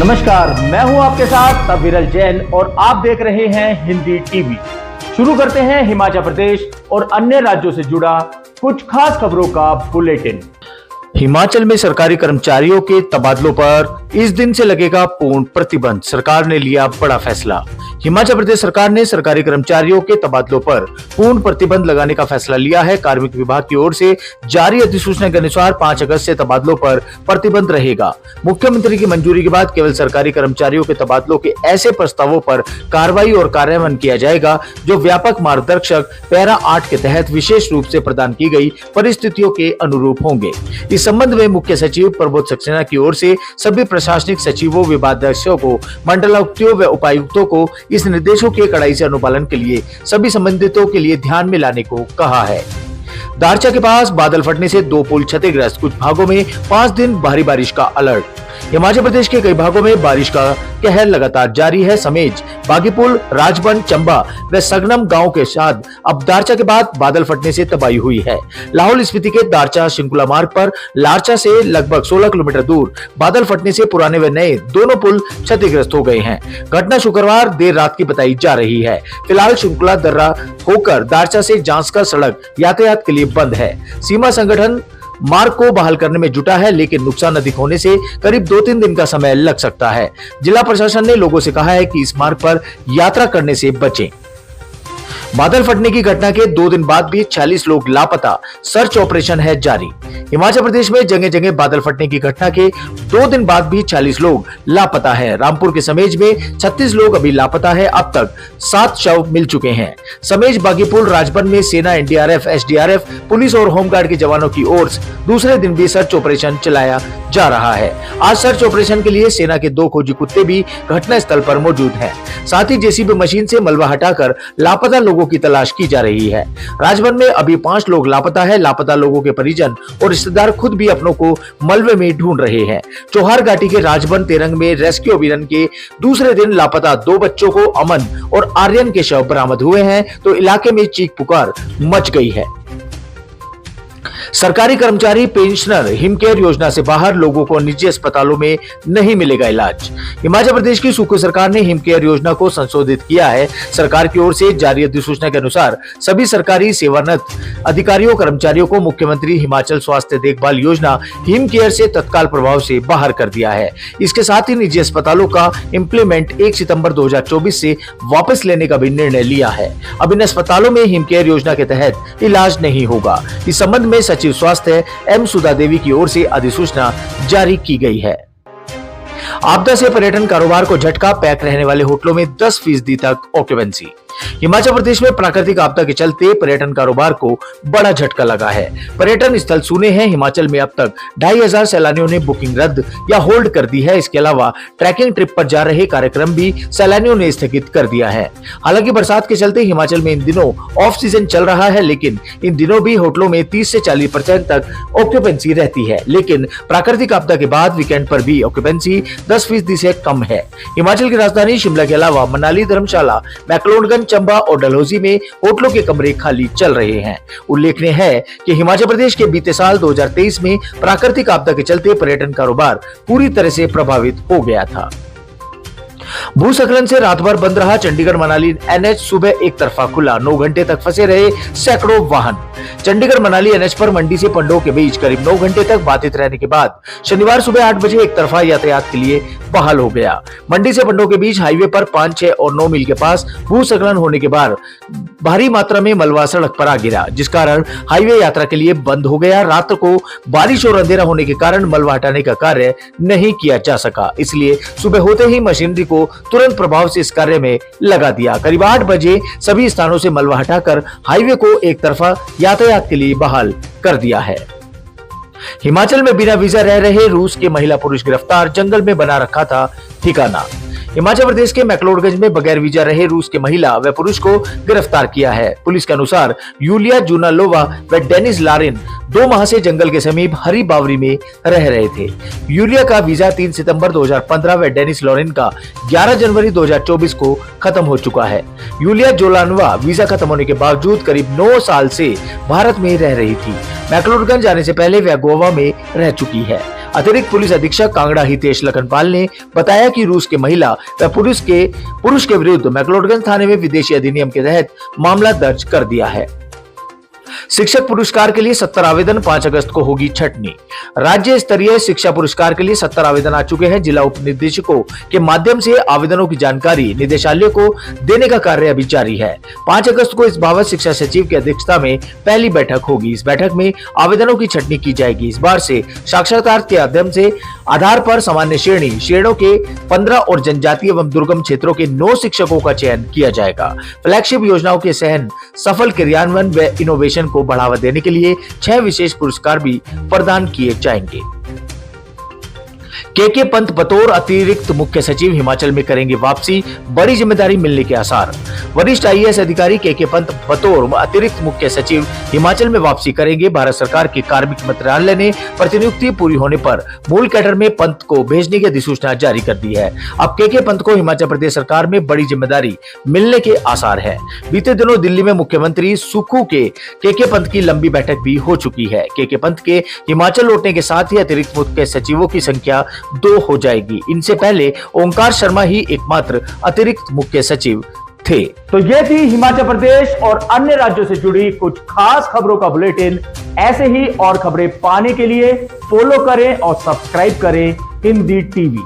नमस्कार, मैं हूं आपके साथ अविरल जैन और आप देख रहे हैं हिंदी टीवी। शुरू करते हैं हिमाचल प्रदेश और अन्य राज्यों से जुड़ा कुछ खास खबरों का बुलेटिन। हिमाचल में सरकारी कर्मचारियों के तबादलों पर इस दिन से लगेगा पूर्ण प्रतिबंध। सरकार ने लिया बड़ा फैसला। हिमाचल प्रदेश सरकार ने सरकारी कर्मचारियों के तबादलों पर पूर्ण प्रतिबंध लगाने का फैसला लिया है। कार्मिक विभाग की ओर से जारी अधिसूचना के अनुसार 5 अगस्त से तबादलों पर प्रतिबंध रहेगा। मुख्यमंत्री की मंजूरी के बाद केवल सरकारी कर्मचारियों के तबादलों के ऐसे प्रस्तावों पर कार्रवाई और कार्यान्वयन किया जाएगा जो व्यापक मार्गदर्शक पैरा 8 के तहत विशेष रूप से प्रदान की गई परिस्थितियों के अनुरूप होंगे। इस संबंध में मुख्य सचिव प्रबोध सक्सेना की ओर से सभी प्रशासनिक सचिवों, विभागाध्यक्षों को, मंडलायुक्तों व उपायुक्तों को इस निर्देशों के कड़ाई से अनुपालन के लिए सभी संबंधितों के लिए ध्यान में लाने को कहा है। दारचा के पास बादल फटने से 2 पुल क्षतिग्रस्त, कुछ भागों में 5 दिन भारी बारिश का अलर्ट। हिमाचल प्रदेश के कई भागों में बारिश का कहर लगातार जारी है। समेज, बागीपुल, राजबन, चंबा व सगनम गांव के साथ अब दारचा के बाद बादल फटने से तबाही हुई है। लाहौल स्पीति के दारचा शिंकुला मार्ग पर लारचा से लगभग 16 किलोमीटर दूर बादल फटने से पुराने व नए दोनों पुल क्षतिग्रस्त हो गए हैं। घटना शुक्रवार देर रात की बताई जा रही है। फिलहाल शिंकुला दर्रा होकर दारचा से जांसका सड़क यातायात के लिए बंद है। सीमा संगठन मार्ग को बहाल करने में जुटा है, लेकिन नुकसान अधिक होने से करीब 2-3 दिन का समय लग सकता है। जिला प्रशासन ने लोगों से कहा है कि इस मार्ग पर यात्रा करने से बचें। बादल फटने की घटना के 2 दिन बाद भी 46 लोग लापता, सर्च ऑपरेशन है जारी। हिमाचल प्रदेश में जगह जगह बादल फटने की घटना के 2 दिन बाद भी 40 लोग लापता है। रामपुर के समेज में 36 लोग अभी लापता है। अब तक 7 शव मिल चुके हैं। समेज, बागीपुल, राजबन में सेना, एनडीआरएफ, एसडीआरएफ, पुलिस और होमगार्ड के जवानों की ओर से दूसरे दिन भी सर्च ऑपरेशन चलाया जा रहा है। आज सर्च ऑपरेशन के लिए सेना के 2 खोजी कुत्ते भी घटना स्थल पर मौजूद हैं। साथ ही जेसीबी मशीन से मलबा हटाकर लापता लोगों की तलाश की जा रही है। राजबन में अभी 5 लोग लापता है। लापता लोगों के परिजन और रिश्तेदार खुद भी अपनों को मलबे में ढूंढ रहे हैं। चौहार घाटी के राजबन तेरंग में रेस्क्यू अभियान के दूसरे दिन लापता 2 बच्चों को अमन और आर्यन के शव बरामद हुए हैं, तो इलाके में चीख पुकार मच गई है। सरकारी कर्मचारी पेंशनर हिमकेयर योजना से बाहर लोगों को निजी अस्पतालों में नहीं मिलेगा इलाज। हिमाचल प्रदेश की सूखी सरकार ने हिमकेयर योजना को संशोधित किया है। सरकार की ओर से जारी अधिसूचना के अनुसार सभी सरकारी सेवारत अधिकारियों, कर्मचारियों को मुख्यमंत्री हिमाचल स्वास्थ्य देखभाल योजना हिमकेयर से तत्काल प्रभाव से बाहर कर दिया है। इसके साथ ही निजी अस्पतालों का इम्प्लीमेंट 1 सितंबर 2024 से वापस लेने का भी निर्णय लिया है। अब इन अस्पतालों में हिमकेयर योजना के तहत इलाज नहीं होगा। इस संबंध में सचिव स्वास्थ्य एम सुधा देवी की ओर से अधिसूचना जारी की गई है। आपदा से पर्यटन कारोबार को झटका, पैक रहने वाले होटलों में 10% तक ऑक्यूपेंसी। हिमाचल प्रदेश में प्राकृतिक आपदा के चलते पर्यटन कारोबार को बड़ा झटका लगा है। पर्यटन स्थल सूने हैं। हिमाचल में अब तक 2500 सैलानियों ने बुकिंग रद्द या होल्ड कर दी है। इसके अलावा ट्रैकिंग ट्रिप पर जा रहे कार्यक्रम भी सैलानियों ने स्थगित कर दिया है। हालांकि बरसात के चलते हिमाचल में इन दिनों ऑफ सीजन चल रहा है, लेकिन इन दिनों भी होटलों में 30 से 40% तक ऑक्यूपेंसी रहती है। लेकिन प्राकृतिक आपदा के बाद वीकेंड पर भी ऑक्यूपेंसी 10% से कम है। हिमाचल की राजधानी शिमला के अलावा मनाली, धर्मशाला, मैक्लोडगंज, चंबा और डलहौजी में होटलों के कमरे खाली चल रहे हैं। उल्लेखनीय है कि हिमाचल प्रदेश के बीते साल 2023 में प्राकृतिक आपदा के चलते पर्यटन कारोबार पूरी तरह से प्रभावित हो गया था। भूस्खलन से रात भर बंद रहा चंडीगढ़ मनाली एनएच, सुबह एक तरफा खुला, 9 घंटे तक फंसे रहे सैकड़ों वाहन। चंडीगढ़ मनाली एनएच पर मंडी से पंडोह के बीच करीब 9 घंटे तक बाधित रहने के बाद शनिवार सुबह 8 बजे एक तरफा यातायात के लिए बहाल हो गया। मंडी से पंडोह के बीच हाईवे पर 5, 6 और 9 मील के पास भूस्खलन होने के बाद भारी मात्रा में मलबा सड़क पर आ गिरा, जिस कारण हाईवे यात्रा के लिए बंद हो गया। रात को बारिश और अंधेरा होने के कारण मलबा हटाने का कार्य नहीं किया जा सका, इसलिए सुबह होते ही मशीनरी को तुरंत प्रभाव से इस कार्य में लगा दिया। करीब 8 बजे सभी स्थानों से मलबा हटाकर हाईवे को एक तरफा यातायात के लिए बहाल कर दिया है। हिमाचल में बिना वीजा रह रहे रूस के महिला पुरुष गिरफ्तार, जंगल में बना रखा था ठिकाना। हिमाचल प्रदेश के मैक्लोडगंज में बगैर वीजा रहे रूस के महिला व पुरुष को गिरफ्तार किया है। पुलिस के अनुसार यूलिया जूनालोवा व डेनिस लारिन 2 माह से जंगल के समीप हरी बावरी में रह रहे थे। यूलिया का वीजा 3 सितंबर 2015 व डेनिस लॉरेन का 11 जनवरी 2024 को खत्म हो चुका है। यूलिया जोलानवा वीजा खत्म होने के बावजूद करीब 9 साल से भारत में रह रही थी। मैक्लोडगंज जाने से पहले वह गोवा में रह चुकी है। अतिरिक्त पुलिस अधीक्षक कांगड़ा हितेश लखनपाल ने बताया कि रूस के महिला व पुरुष के विरुद्ध मैक्लोडगंज थाने में विदेशी अधिनियम के तहत मामला दर्ज कर दिया है। शिक्षक पुरस्कार के लिए 70 आवेदन, 5 अगस्त को होगी छंटनी। राज्य स्तरीय शिक्षा पुरस्कार के लिए 70 आवेदन आ चुके हैं। जिला उप निदेशकों के माध्यम से आवेदनों की जानकारी निदेशालय को देने का कार्य अभी जारी है। 5 अगस्त को इस बाबत शिक्षा सचिव की अध्यक्षता में पहली बैठक होगी। इस बैठक में आवेदनों की छंटनी की जाएगी। इस बार से साक्षरता के माध्यम से आधार पर सामान्य श्रेणियों के 15 और जनजातीय एवं दुर्गम क्षेत्रों के 9 शिक्षकों का चयन किया जाएगा। फ्लैगशिप योजनाओं के सफल क्रियान्वयन व इनोवेशन को बढ़ावा देने के लिए 6 विशेष पुरस्कार भी प्रदान किए जाएंगे। के पंत बतौर अतिरिक्त मुख्य सचिव हिमाचल में करेंगे वापसी, बड़ी जिम्मेदारी मिलने के आसार। वरिष्ठ आईएएस अधिकारी के पंत बतौर अतिरिक्त मुख्य सचिव हिमाचल में वापसी करेंगे। भारत सरकार के कार्मिक मंत्रालय ने प्रतिनियुक्ति पूरी होने पर मूल कैडर में पंत को भेजने की अधिसूचना जारी कर दी है। अब के पंत को हिमाचल प्रदेश सरकार में बड़ी जिम्मेदारी मिलने के आसार है। बीते दिनों दिल्ली में मुख्यमंत्री सुक्खू के पंत की लंबी बैठक भी हो चुकी है। के पंत के हिमाचल लौटने के साथ ही अतिरिक्त मुख्य सचिवों की संख्या 2 हो जाएगी। इनसे पहले ओंकार शर्मा ही एकमात्र अतिरिक्त मुख्य सचिव थे। तो ये थी हिमाचल प्रदेश और अन्य राज्यों से जुड़ी कुछ खास खबरों का बुलेटिन। ऐसे ही और खबरें पाने के लिए फॉलो करें और सब्सक्राइब करें हिंदी टीवी।